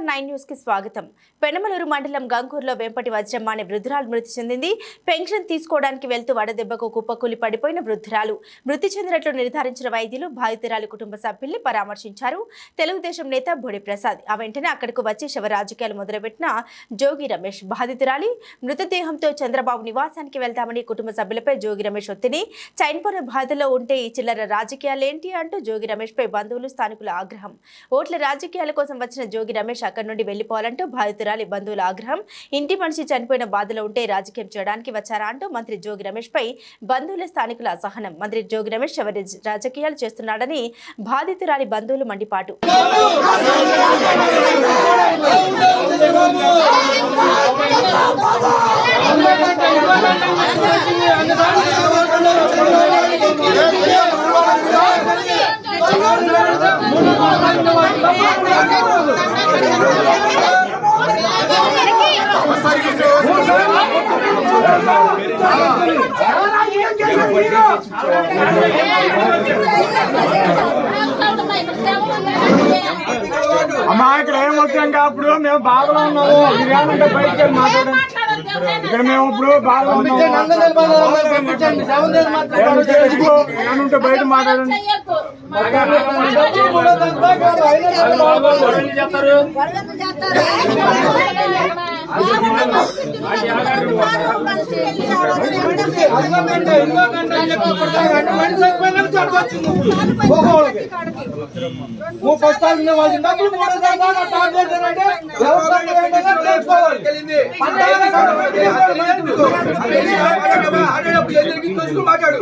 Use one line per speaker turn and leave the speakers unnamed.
9 news కి స్వాగతం. పెనమలూరు మండలం గంగూరులో వెంపటి వజ్రమ్మ అనే వృద్ధురాలు మృతి చెందింది. పెన్షన్ తీసుకోవడానికి వెళ్తూ వడదెబ్బకు కుప్పకూలి పడిపోయిన వృద్ధురాలు మృతి చెందినట్లు నిర్ధారించిన వైద్యులు బాధితురాలి కుటుంబ సభ్యుల్ని పరామర్శించారు. తెలుగుదేశం నేత బొడి ప్రసాద్ ఆ వెంటనే అక్కడకు వచ్చి శవ రాజకీయాలు మొదలుపెట్టిన జోగి రమేష్ బాధితురాలి మృతదేహంతో చంద్రబాబు నివాసానికి వెళ్తామని కుటుంబ సభ్యులపై జోగి రమేష్ ఒత్తిడి. చైన్పూర్ బాధలో ఉంటే ఈ చిల్లర రాజకీయాలేంటి అంటూ జోగి రమేష్ పై బంధువులు స్థానికుల ఆగ్రహం. ఓట్ల రాజకీయాల కోసం వచ్చిన జోగి రమేష్ అక్కడి నుండి వెళ్లిపోవాలంటూ బాధితురాలి బంధువుల ఆగ్రహం. ఇంటి మనిషి చనిపోయిన బాధలో ఉంటే రాజకీయం చేయడానికి వచ్చారా అంటూ మంత్రి జోగి రమేష్ పై బంధువుల స్థానికుల అసహనం. మంత్రి జోగి రమేష్ ఎవరి రాజకీయాలు చేస్తున్నాడని బాధితురాలి బంధువులు మండిపాటు.
అమ్మా ఇక్కడ ఏమొచ్చాక అప్పుడు మేము బాధలో ఉన్నాము. మీరేమంటే బయటకు వెళ్ళి మాట్లాడండి. ఇక్కడ మేము ఇప్పుడు బాధలో ఉన్నాము. ఏమంటే బయట మాట్లాడండి.
మాట్లాడు